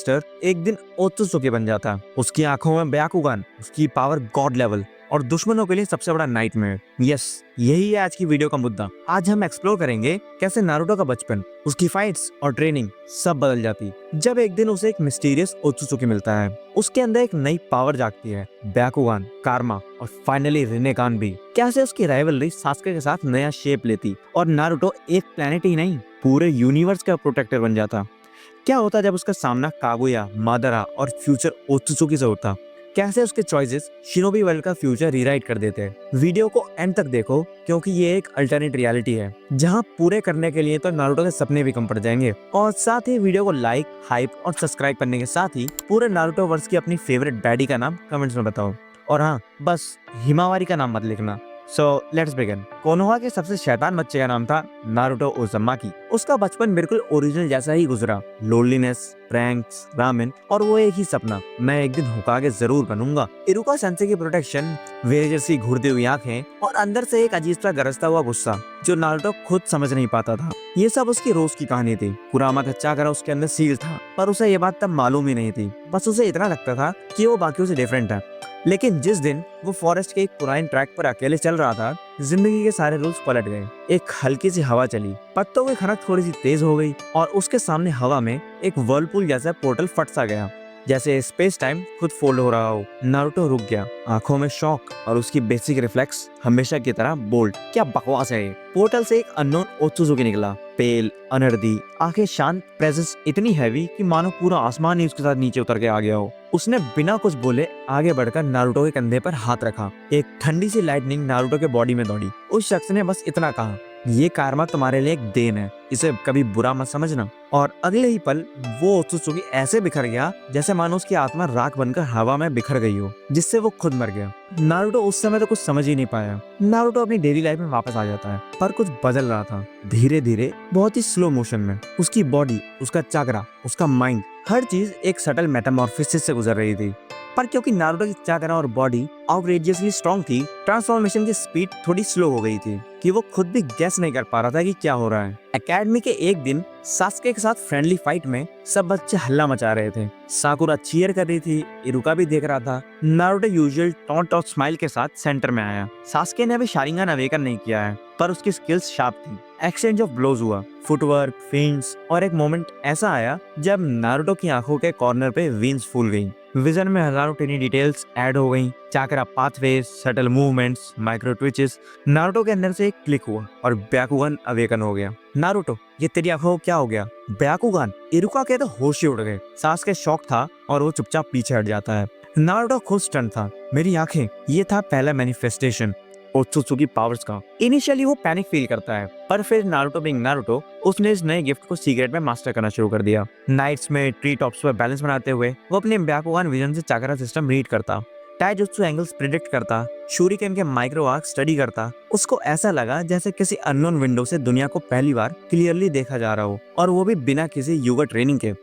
Master एक दिन ओत्सुकी बन जाता। उसकी आंखों में ब्याकुगान, उसकी पावर गॉड लेवल और दुश्मनों के लिए सबसे बड़ा नाइटमेयर। यस, यही है आज की वीडियो का मुद्दा। आज हम एक्सप्लोर करेंगे कैसे नारुतो का बचपन, उसकी फाइट्स और ट्रेनिंग सब बदल जाती जब एक दिन उसे एक मिस्टीरियस ओत्सुकी मिलता है। उसके अंदर एक नई पावर जागती है, ब्याकुगान, कार्मा और फाइनली रिनेकान भी। कैसे उसकी राइवलरी सास्के के साथ नया शेप लेती और नारुतो एक प्लेनेट ही नहीं पूरे यूनिवर्स का प्रोटेक्टर बन जाता। क्या होता जब उसका सामना कागुया, मादरा और फ्यूचर ओत्सुकी से होता। कैसे उसके चॉइसेस शिनोबी वर्ल्ड का फ्यूचर रीराइट कर देते हैं। वीडियो को एंड तक देखो क्योंकि ये एक अल्टरनेट रियलिटी है जहां पूरे करने के लिए तो नारुतो के सपने भी कम पड़ जाएंगे। और साथ ही वीडियो को लाइक, हाइप और सब्सक्राइब करने के साथ ही पूरे नारुतो वर्स की अपनी फेवरेट बैडी का नाम कमेंट्स में बताओ। और हाँ, बस हिमावारी का नाम मत लिखना। So let's begin. कोनोहा के सबसे शैतान बच्चे का नाम था नारुतो उज़ुमाकी। उसका बचपन बिल्कुल ओरिजिनल जैसा ही गुजरा। लोनलीनेस, प्रैंक्स, रामेन और वो एक ही सपना, मैं एक दिन होकागे जरूर बनूंगा। इरुका सेंसे की प्रोटेक्शन, वेरे जैसी घूरती हुई आंखें और अंदर से एक अजीब सा गरजता हुआ गुस्सा जो नारुतो खुद समझ नहीं पाता था। ये सब उसकी रोज की कहानी थी। कुरामा का चाकरा उसके अंदर सील था, पर उसे ये बात तब मालूम ही नहीं थी। बस उसे इतना लगता था कि वो बाकियों से डिफरेंट है। लेकिन जिस दिन वो फॉरेस्ट के एक पुराने ट्रैक पर अकेले चल रहा था, जिंदगी के सारे रूल्स पलट गए। एक हल्की सी हवा चली, पत्तों की खनक थोड़ी सी तेज हो गई और उसके सामने हवा में एक वर्लपूल जैसा पोर्टल फट सा गया, जैसे स्पेस टाइम खुद फोल्ड हो रहा हो। नारुतो रुक गया, आंखों में शॉक और उसकी बेसिक रिफ्लेक्स हमेशा की तरह बोल्ड। क्या बकवास है ये। पोर्टल से एक अननोन ओत्सुकी निकला, पेल, अनर्दी, आंखें शांत, प्रेजेंस इतनी हैवी कि मानो पूरा आसमान ही उसके साथ नीचे उतर के आ गया हो। उसने बिना कुछ बोले आगे बढ़कर नारुतो के कंधे पर हाथ रखा। एक ठंडी सी लाइटनिंग नारुतो के बॉडी में दौड़ी। उस शख्स ने बस इतना कहा, ये कार्मा तुम्हारे लिए एक देन है, इसे कभी बुरा मत समझना। और अगले ही पल वो ओत्सुकी ऐसे बिखर गया जैसे मानो उसकी आत्मा राख बनकर हवा में बिखर गई हो, जिससे वो खुद मर गया। नारुतो उस समय तो कुछ समझ ही नहीं पाया। नारुतो अपनी डेली लाइफ में वापस आ जाता है, पर कुछ बदल रहा था धीरे धीरे, बहुत ही स्लो मोशन में। उसकी बॉडी, उसका चाकरा, उसका माइंड, हर चीज एक सटल मेटामॉर्फोसिस से गुजर रही थी। पर क्योंकि नारुतो की चाकरा और बॉडी आउटरेजियसली स्ट्रॉन्ग थी, ट्रांसफॉर्मेशन की स्पीड थोड़ी स्लो हो गई थी कि वो खुद भी गेस नहीं कर पा रहा था कि क्या हो रहा है। एकेडमी के एक दिन सास्के के साथ फ्रेंडली फाइट में सब बच्चे हल्ला मचा रहे थे। साकुरा चीयर कर रही थी, इरुका भी देख रहा था। नारुतो यूजुअल टॉन्ट और स्माइल के साथ सेंटर में आया। सास्के ने अभी शारिंगन अवेकन नहीं किया है, पर उसकी स्किल्स शार्प थी। एक्सचेंज ऑफ ब्लोज हुआ, फुटवर्क, फेंट्स और एक मोमेंट ऐसा आया जब नारुतो की आंखों के कॉर्नर पे वेन्स फूल गईं। विजन में हजारों टेनी डिटेल्स ऐड हो गईं, chakra pathways, subtle movements, micro twitches. Naruto के अंदर से एक क्लिक हुआ और ब्याकुगान अवेकन हो गया। नारुतो, ये तेरी आंखों को क्या हो गया? ब्याकुगान। इरुका के तो होश ही उड़ गए। सास्के शॉक था और वो चुपचाप पीछे हट जाता है। नारुतो खुद स्टन था। मेरी आंखें, ये था पहला मैनिफेस्टेशन ओत्सुकी पावर्स का। इनिशियली वो पैनिक फील करता है, पर फिर नारुतो बीइंग नारुतो, उसने इस नए गिफ्ट को सीक्रेट में मास्टर करना शुरू कर दिया। नाइट्स में ट्री टॉप्स पर बैलेंस बनाते हुए वो अपने ब्याकुगान विजन से चाकरा सिस्टम रीड करता, टाइजुत्सु एंगल्स प्रिडिक्ट करता, शूरिकेन के माइक्रो आर्क स्टडी करता। उसको ऐसा लगा जैसे किसी अननोन विंडो से दुनिया को पहली बार क्लियरली देखा जा रहा हो, और वो भी बिना किसी युगा ट्रेनिंग के।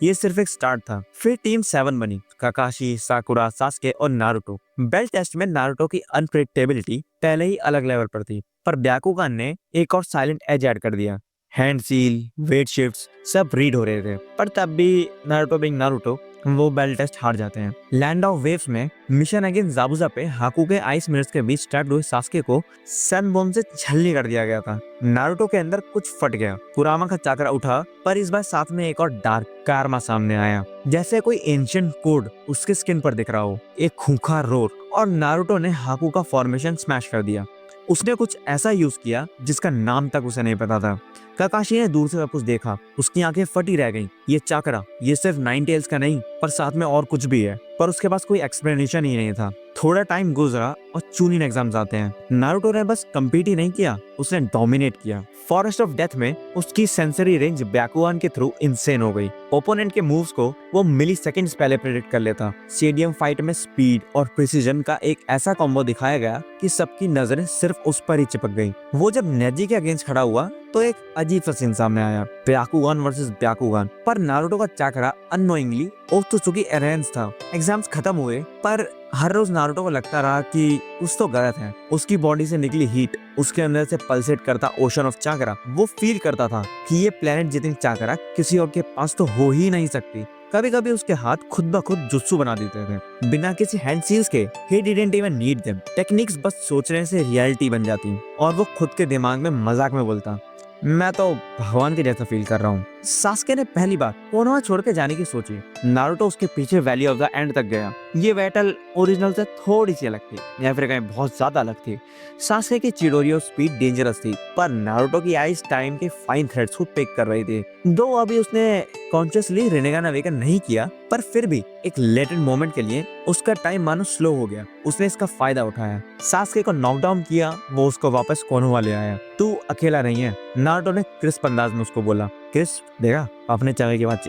ये सिर्फ एक स्टार्ट था। फिर टीम 7 बनी, काकाशी, साकुरा, सास्के और नारुतो। बेल्ट टेस्ट में नारुतो की अनप्रेडिक्टेबिलिटी पहले ही अलग लेवल पर थी, पर ब्याकुगान ने एक और साइलेंट एज ऐड कर दिया। हैंड सील, वेट शिफ्ट्स सब रीड हो रहे थे, पर तब भी नारुतो बीइंग नारुतो, वो बेल्ट टेस्ट हार जाते हैं। लैंड ऑफ वेव्स में मिशन अगेंस्ट जाबुजा पे हाकू के आइस मिरर्स के बीच ट्रैप्ड हुए सास्के को सन बॉम्ब से छलनी कर दिया गया था। नारुतो के अंदर कुछ फट गया। कुरामा का चाकरा उठा, पर इस बार साथ में एक और डार्क कार्मा सामने आया, जैसे कोई एंशिएंट कोड उसके स्किन पर दिख रहा हो। एक खूंखार रोर, और नारुतो ने हाकू का फॉर्मेशन स्मैश कर दिया। उसने कुछ ऐसा यूज किया जिसका नाम तक उसे नहीं पता था। काकाशी ने दूर से सब कुछ देखा, उसकी आंखें फटी रह गईं। ये चाकरा, ये सिर्फ 9 टेल्स का नहीं, पर साथ में और कुछ भी है, पर उसके पास कोई एक्सप्लेनेशन ही नहीं था। थोड़ा टाइम गुजरा और चूनिन एग्जाम्स आते हैं। नारुतो ने बस कम्पीट ही नहीं किया, उसने डोमिनेट किया। फॉरेस्ट ऑफ डेथ में उसकी सेंसरी रेंज ब्याकुगान के थ्रू इंसेन हो गई। ओपोनेंट के मूव्स को वो मिली सेकेंड्स पहले प्रेडिक्ट कर लेता। स्टेडियम फाइट में स्पीड और प्रिसीजन का एक ऐसा कॉम्बो दिखाया गया कि सबकी नजरें सिर्फ उस पर ही चिपक गई। वो जब नेजी के अगेंस्ट खड़ा हुआ तो एक अजीब सा सीन सामने आया, ब्याकुगान वर्सेस ब्याकुगान। पर नारुतो का चाकरा अननोइंगली ओत्सुकी एरेंस था। एग्जाम्स खत्म हुए, पर हर रोज नारुतो को लगता रहा कि कुछ तो गलत है। उसकी बॉडी से निकली हीट, उसके अंदर से पल्सेट करता ओशन ऑफ चाकरा। वो फील करता था कि ये प्लेनेट जितनी चाकरा किसी और के पास तो हो ही नहीं सकती। कभी कभी उसके हाथ खुद ब खुद जुत्सु बना देते थे बिना किसी हैंड सील्स के। He didn't even need them. Techniques बस सोचने से रियलिटी बन जाती और वो खुद के दिमाग में मजाक में बोलता, मैं तो भगवान के जैसा फील कर रहा हूँ। सास्के ने पहली बार कोनोहा छोड़ के जाने की सोची। नारुतो उसके पीछे वैली ऑफ द एंड तक गया। ये बैटल ओरिजिनल से थोड़ी सी अलग थी, या फिर कहीं बहुत ज्यादा अलग थी। सास्के की चिडोरी और स्पीड डेंजरस थी, पर नारुतो की आइज टाइम के फाइन थ्रेड्स को पिक कर रही थी। दो अभी उसने कॉन्शियसली रिनेगान अवेकन नहीं किया, पर फिर भी एक लेटेंट मोमेंट के लिए उसका टाइम मानो स्लो हो गया। उसने इसका फायदा उठाया, सास्के को नॉकडाउन किया, वो उसको वापस कोनोहा ले आया। तू अकेला नहीं है, नारुतो ने क्रिस्प अंदाज में उसको बोला। क्रिस्प देखा अपने चैनल की बात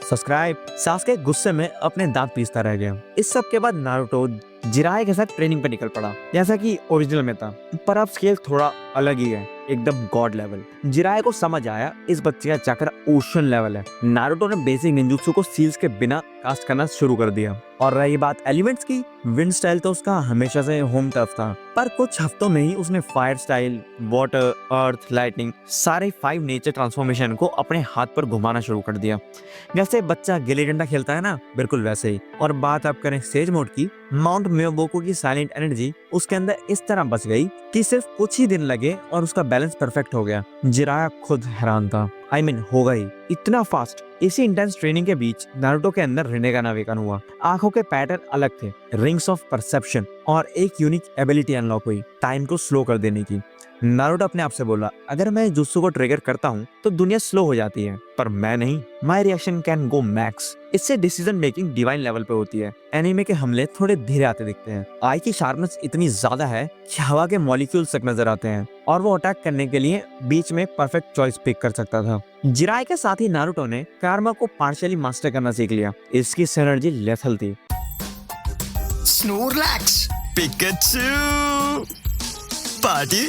सब्सक्राइब। सास्के गुस्से में अपने दांत पीसता रह गया। इस सब के बाद नारुतो जिराए के साथ ट्रेनिंग पे निकल पड़ा, जैसा कि ओरिजिनल में था, पर अब स्केल थोड़ा अलग ही है, एकदम गॉड लेवल। जिराए को समझ आया इस बच्चे का चक्र ओशन लेवल है। नारुतो ने बेसिक निंजुत्सु को सील्स के बिना कास्ट करना शुरू कर दिया। और रही बात एलिमेंट्स की, विंड स्टाइल तो उसका हमेशा से होम टर्फ था, पर कुछ हफ्तों में ही उसने फायर स्टाइल, वाटर, अर्थ, लाइटनिंग, सारे 5 नेचर ट्रांसफॉर्मेशन को अपने हाथ पर घुमाना शुरू कर दिया। जैसे बच्चा गिल्ली डंडा खेलता है ना, बिल्कुल वैसे ही। और बात आप करें सेज मोड की, माउंट मियोबोकू की साइलेंट एनर्जी उसके अंदर इस तरह बच गई कि सिर्फ कुछ ही दिन लगे और उसका बैलेंस परफेक्ट हो गया। जिराया खुद हैरान था, होगा ही इतना फास्ट। इसी इंटेंस ट्रेनिंग के बीच नारुतो के अंदर रिनेगान अवेकन हुआ। आंखों के पैटर्न अलग थे, रिंग्स ऑफ परसेप्शन, और एक यूनिक एबिलिटी अनलॉक हुई, टाइम को स्लो कर देने की। नारुतो अपने आप से बोला, अगर मैं जुत्सु को ट्रिगर करता हूँ तो दुनिया स्लो हो जाती है, पर मैं नहीं, my reaction can go max. इससे डिसीजन मेकिंग डिवाइन लेवल पे होती है। एनीमे के हमले थोड़े धीरे आते दिखते हैं। आई की शार्पनेस इतनी ज्यादा है कि हवा के मॉलिक्यूल्स तक नजर आते हैं, और वो अटैक करने के लिए बीच में परफेक्ट चॉइस पिक कर सकता था। जिराए के साथ ही नारुतो ने कार्मा को पार्शियली मास्टर करना सीख लिया। इसकी सिनर्जी लेथल थी। Snorlax, Pikachu, party.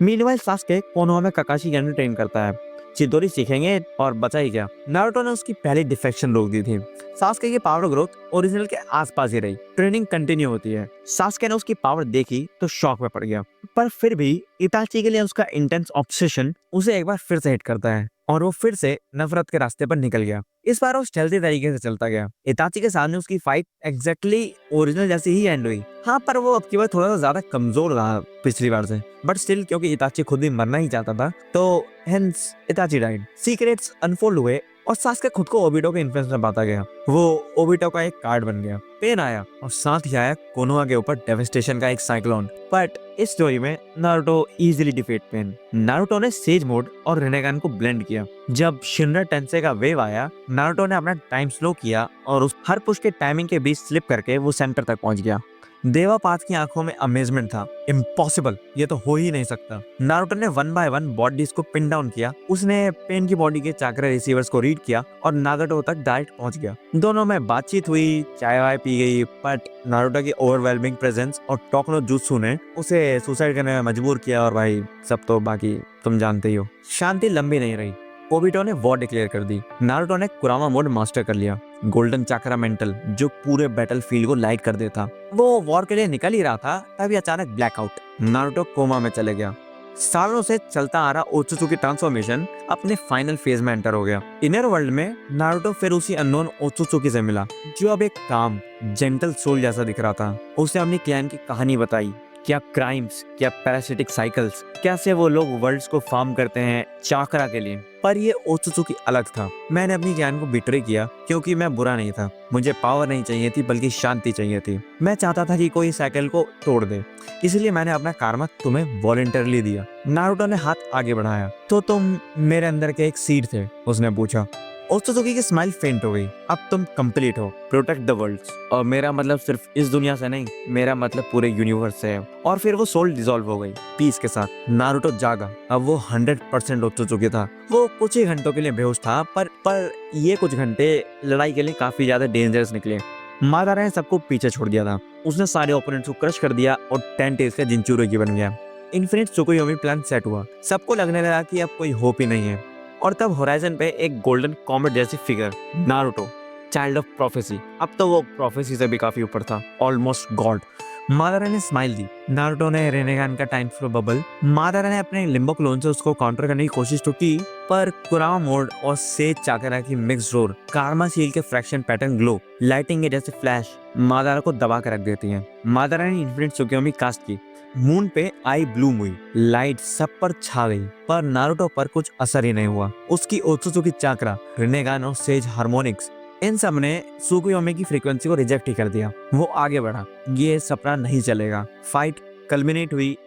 Meanwhile Sasuke Konoha में काकाशी गन ट्रेन करता है। चिदोरी सीखेंगे और बचा ही क्या, नारुतो ने उसकी पहली डिफेक्शन रोक दी थी। सास्के की पावर ग्रोथ ओरिजिनल के आसपास ही रही, ट्रेनिंग कंटिन्यू होती है। सास्के ने उसकी पावर देखी तो शॉक में पड़ गया, पर फिर भी इताची के लिए उसका इंटेंस ऑब्सेशन उसे एक बार फिर से हिट करता है, और वो फिर से नफरत के रास्ते पर निकल गया। इस बार वो स्टेल्थी तरीके से चलता गया। इताची के सामने उसकी फाइट एग्जैक्टली ओरिजिनल जैसी ही एंड हुई। हाँ, पर वो अब की बार थोड़ा सा ज्यादा कमजोर रहा पिछली बार से, बट स्टिल क्योंकि इताची खुद भी मरना ही चाहता था, तो हेंस इताची डाइड। सीक्रेट्स अनफोल्ड हुए और सास्के खुद को ओबिटो के इन्फ्लुएंस में पाता गया। वो ओबिटो का एक कार्ड बन गया। पेन आया और साथ ही आया कोनोहा के ऊपर डेविस्टेशन का एक साइक्लोन। बट इस स्टोरी में Naruto easily defeat Pain. Naruto ने सेज मोड और रिनेगान को ब्लेंड किया। जब शिनरा टेंसे का वेव आया, नारुतो ने अपना टाइम स्लो किया और उस हर पुश के टाइमिंग के बीच स्लिप करके वो सेंटर तक पहुंच गया। देवा पाथ की आंखों में अमेजमेंट था। इम्पॉसिबल, ये तो हो ही नहीं सकता। नारुतो ने 1 बाय 1 बॉडीज को पिन डाउन किया। उसने पेन की बॉडी के चाक्रा रिसीवर्स को रीड किया और नागाटो तक डायरेक्ट पहुंच गया। दोनों में बातचीत हुई, चाय वाय पी गई, बट नारुतो की ओवरवेलमिंग प्रेजेंस और टोकनो जुत्सु ने उसे सुसाइड करने में मजबूर किया, और भाई सब तो बाकी तुम जानते ही हो। शांति लंबी नहीं रही। ओबिटो ने वॉर डिक्लेयर कर दी। नारुतो ने कुरामा मोड मास्टर कर लिया, गोल्डन चाक्रा मेंटल, जो पूरे बैटल फील्ड को लाइट कर देता। वो वॉर के लिए निकल ही रहा था, तभी अचानक ब्लैकआउट। नारुतो कोमा में चले गया। सालों से चलता आ रहा ओत्सुत्सु की ट्रांसफॉर्मेशन अपने फाइनल फेज में एंटर हो गया। इनर वर्ल्ड में नारुतो फिर उसी अननोन ओत्सुत्सु से मिला, जो अब एक काम जेंटल सोल जैसा दिख रहा था। उसने अपनी क्लैन की कहानी बताई, क्या क्राइम्स, क्या पैरासिटिक साइकिल्स, कैसे वो लोग वर्ल्ड्स को फार्म करते हैं चाकरा के लिए। पर ये ओत्सुत्सु अलग था। मैंने अपनी ज्ञान को बिट्रे किया क्योंकि मैं बुरा नहीं था। मुझे पावर नहीं चाहिए थी, बल्कि शांति चाहिए थी। मैं चाहता था कि कोई साइकिल को तोड़ दे, इसलिए मैंने अपना कार्मा तुम्हें वॉलंटरली दिया। नारुतो ने हाथ आगे बढ़ाया। तो तुम मेरे अंदर के एक सीड थे? उसने पूछा। ओत्सुत्सु की स्माइल फेंट हो गई। अब तुम कंप्लीट हो, प्रोटेक्ट द वर्ल्ड। और मेरा मतलब सिर्फ इस दुनिया से नहीं, मेरा मतलब पूरे यूनिवर्स से है। और फिर वो सोल डिसॉल्व हो गई पीस के साथ। नारुतो जागा। अब वो 100% ओत्सुत्सु था। वो कुछ ही घंटों के लिए बेहोश था, पर ये कुछ घंटे लड़ाई के लिए काफी ज्यादा डेंजरस निकले। मादारा ने सबको पीछे छोड़ दिया था। उसने सारे ओपोनेंट्स को क्रश कर दिया और 10 डेज का जिंचुरोगी बन गया। इन्फिनिट त्सुकुयोमी प्लान सेट हुआ। सबको लगने लगा कि अब कोई होप ही नहीं है। और तब होराइजन पे एक गोल्डन कॉमेट जैसी figure, Naruto, child of prophecy. अब तो वो प्रोफेसी से भी काफी ऊपर था, ऑलमोस्ट गॉड। मादारा ने स्माइल दी। नारुतो ने रेनेगान का टाइम फ्लो बबल। मादारा ने अपने लिम्बो क्लोन से उसको काउंटर करने की कोशिश तो की, पर कुरामा मोड और सेज चाकरा की मिक्स रोर, कारमा शील्ड के फ्रैक्शन पैटर्न ग्लो, लाइटिंग के जैसे फ्लैश मादारा को दबा कर रख देती हैं। मादारा ने इन्फिनिट त्सुकियोमी कास्ट की। मून पे आई ब्लूम हुई, लाइट सब पर छा गई, पर नारुतो पर कुछ असर ही नहीं हुआ। उसकी ओत्सुत्सुकी चाकरा, रिनेगान और सेज हार्मोनिक्स, इन सब ने त्सुकियोमी की फ्रीक्वेंसी को रिजेक्ट ही कर दिया। वो आगे बढ़ा, ये सपना नहीं चलेगा। फाइट कल्मिनेट हुई,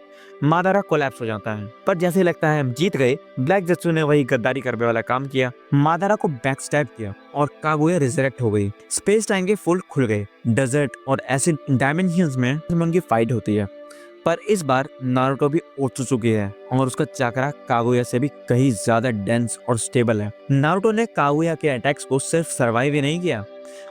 मादारा कोलैप्स हो जाता है, पर जैसे लगता है हम जीत गए, ब्लैक जेत्सु ने वही गद्दारी करने वाला काम किया, मादारा को बैक स्टैब किया और कागुया रिजरेक्ट हो गई। स्पेस टाइम के फोल्ड खुल गए, डेजर्ट और एसिड डायमेंशंस में उनकी फाइट होती है। पर इस बार नारुतो भी ओत्सुत्सुकी है और उसका चाकरा कागुया से भी कहीं ज्यादा डेंस और स्टेबल है। नारुतो ने कागुया के अटैक्स को सिर्फ सर्वाइव ही नहीं किया,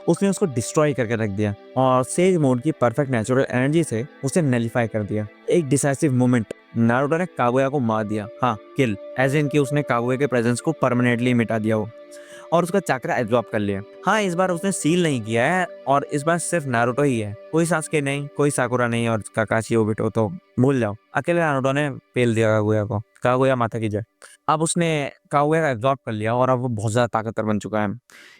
उसने उसको डिस्ट्रॉय करके रख दिया और सेज मोड की परफेक्ट नेचुरल एनर्जी से उसे नलिफाई कर दिया। एक डिसाइसिव मोमेंट, नारुतो ने कागुया को मार दिया, हाँ किल, एज इन कि उसने कागुया के प्रेजेंस को परमानेंटली मिटा दिया हो और उसका चाकरा एब्जॉर्ब कर लिया। हाँ, इस बार उसने सील नहीं किया है और इस बार सिर्फ नारुतो ही है, कोई सास्के नहीं, कोई साकुरा नहीं और काकाशी ओबिटो तो भूल जाओ। अकेले नारुतो ने पेल दिया कागुया को। कागुया माता की जय। अब उसने कागुया का एब्जॉर्ब कर लिया और अब वो बहुत ज्यादा ताकतवर बन चुका है।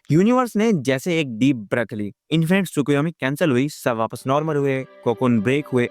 यूनिवर्स ने जैसे एक डीप ब्रेथ ली, इन्फिनिट त्सुकियोमी कैंसिल हुई, सब वापस नॉर्मल हुए, कोकुन ब्रेक हुए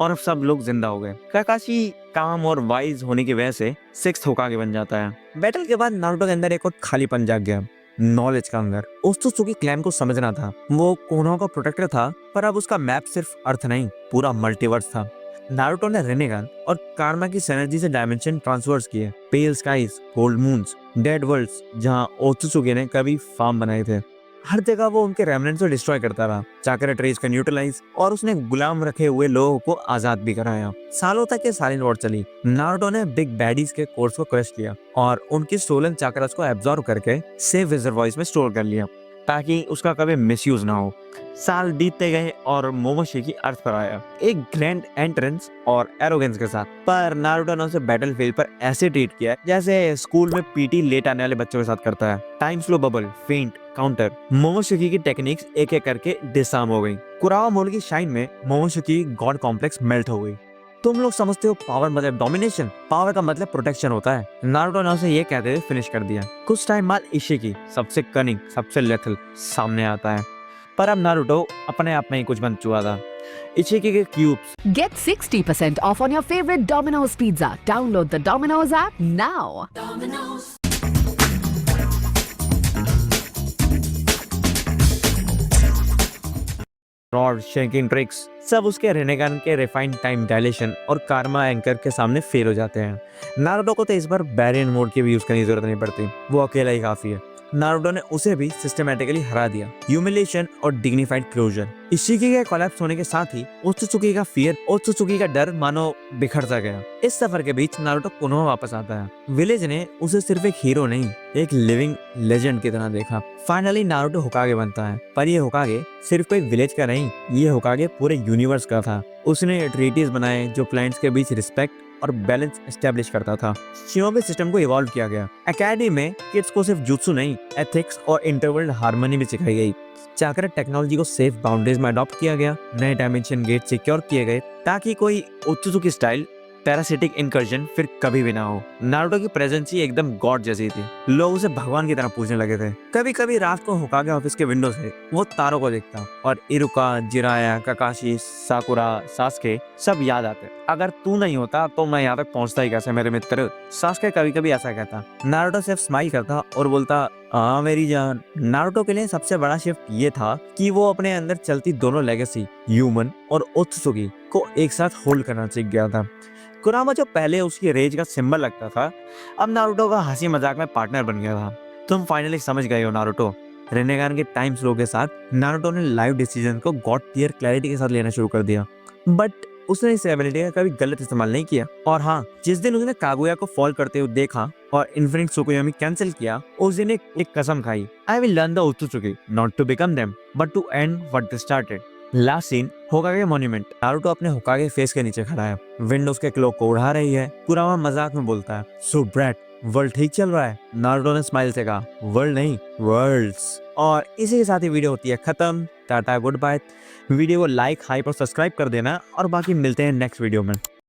और अब सब लोग जिंदा हो गए। काकाशी काम और वाइज होने की वजह से 6th होकागे बन जाता है। बैटल के बाद नारुतो के अंदर एक और खालीपन जाग गया, नॉलेज का अंदर। ओत्सुत्सुकी क्लैन को समझना था, वो कोनोहा का प्रोटेक्टर था, पर अब उसका मैप सिर्फ अर्थ नहीं, पूरा मल्टीवर्स था। नारुतो ने रेनेगान और कारमा की एनर्जी से डायमेंशन ट्रांसफर्स किए, pale skies, cold moons, dead worlds, जहां ओत्सुत्सुकी ने कभी फार्म बनाए थे। हर जगह वो उनके रेमनेंट्स को डिस्ट्रॉय करता रहा, चाकरा ट्रेस का न्यूट्रलाइज और उसने गुलाम रखे हुए लोगों को आजाद भी कराया। सालों तक ये साइलेंट वॉर चली। नारुतो ने बिग बैडीज के कोर्स को क्रश किया और उनकी स्टोलन चाकरास को एब्जॉर्ब करके सेफ रिजर्वॉयर्स में स्टोर कर लिया ताकि उसका कभी मिसयूज ना हो। साल बीतते गए और मोमोशिकी अर्थ पर आया, एक ग्रैंड एंट्रेंस और एरोगेंस के साथ, पर नारुतो ने उसे बैटलफील्ड पर ऐसे ट्रीट किया जैसे स्कूल में पीटी लेट आने वाले बच्चों के साथ करता है। टाइम स्लो बबल, फेंट, काउंटर, मोमोशिकी की टेक्निक्स एक एक करके डिसआर्म हो गई। कुरावा मोड की शाइन में मोमोशिकी गॉड कॉम्प्लेक्स मेल्ट हो गई। तुम लोग समझते हो पावर मतलब डोमिनेशन, पावर का मतलब प्रोटेक्शन होता है। नारुतो ने उसे ये कहते हुए फिनिश कर दिया। कुछ टाइम बाद इशिकी, सबसे कनिंग, सबसे लेथल, सामने आता है, पर अब नारुतो अपने आप में ही कुछ बन चुका था। इशिकी के cubes. Get 60% off on your favorite Domino's pizza. Download the Domino's app now. Rod, shaking tricks, सब उसके रेनेगान के रिफाइंड टाइम डायलेशन और कारमा एंकर के सामने फेल हो जाते हैं। नारुतो को तो इस बार बैरियन मोड की भी यूज करने की जरूरत नहीं पड़ती, वो अकेला ही काफी है। नारुतो ने उसे भी सिस्टमैटिकली हरा दिया। ह्यूमिलिएशन और डिग्निफाइड क्लोजर। इशिकी के कोलैप्स होने के साथ ही ओत्सुत्सुकी का फियर, ओत्सुत्सुकी का डर मानो बिखर सा गया। इस सफर के बीच नारुतो कोनोहा वापस आता है। विलेज ने उसे सिर्फ एक हीरो नहीं, एक लिविंग लेजेंड की तरह देखा। फाइनली नारुतो होकागे बनता है, पर ये होकागे सिर्फ कोई विलेज का नहीं, ये होकागे पूरे यूनिवर्स का था। उसने ट्रीटीज बनाए जो प्लैनेट्स के बीच रिस्पेक्ट और बैलेंस एस्टेब्लिश करता था। शिनोबी सिस्टम को इवॉल्व किया गया। एकेडमी में किड्स को सिर्फ जुत्सु नहीं, एथिक्स और इंटरवर्ल्ड हार्मनी भी सिखाई गई। चाकरा टेक्नोलॉजी को सेफ बाउंड्रीज में अडॉप्ट किया गया। नए डायमेंशन गेट सिक्योर किए गए ताकि कोई ओत्सुत्सुकी स्टाइल पैरासिटिक इनकर्जन फिर कभी भी ना हो। नारुतो की प्रेजेंस ही एकदम गॉड जैसी थी, लोग उसे भगवान की तरह पूजने लगे थे। कभी कभी रात को होकागे ऑफिस के विंडो से वो तारों को देखता और इरुका, जिराया, काकाशी, साकुरा, सास्के सब याद आते। अगर तू नहीं होता तो मैं यहाँ तक पहुँचता ही कैसे मेरे मित्र। सास्के कभी कभी ऐसा कहता। नारुतो सिर्फ स्माइल करता और बोलता, हाँ मेरी जान। नारुतो के लिए सबसे बड़ा शिफ्ट ये था कि वो अपने अंदर चलती दोनों लेगेसी, ह्यूमन और ओत्सुत्सुकी को एक साथ होल्ड करना सीख गया था। कुरामा जो पहले उसकी रेज का सिंबल लगता था, अब नारुतो का हंसी मजाक में पार्टनर बन गया था। तुम फाइनली समझ गए हो नारुतो। रेनेगान के टाइम स्लो के साथ नारुतो ने लाइफ डिसीजन को गॉड टियर क्लैरिटी के साथ लेना शुरू कर दिया, बट उसने इस एबिलिटी का कभी गलत इस्तेमाल नहीं किया। और हाँ, जिस दिन उसने कागुया को फॉल करते हुए देखा और इन्फिनिट त्सुकियोमी कैंसिल किया, उस दिन एक कसम खाई, I will learn the Otsutsuki not to become them but to end what they started. Last scene, Hokage monument. Naruto अपने होकागे फेस के नीचे खड़ा है, विंड उसके क्लोक को उड़ा रही है। कुरामा मजाक में बोलता है, सो ब्रैट, वर्ल्ड ठीक चल रहा है? नारुतो ने स्माइल से कहा, वर्ल्ड नहीं, वर्ल्ड्स। और इसी के साथ ही वीडियो होती है खत्म। Tata goodbye. वीडियो को लाइक हाइप और सब्सक्राइब कर देना और बाकी मिलते हैं नेक्स्ट वीडियो में।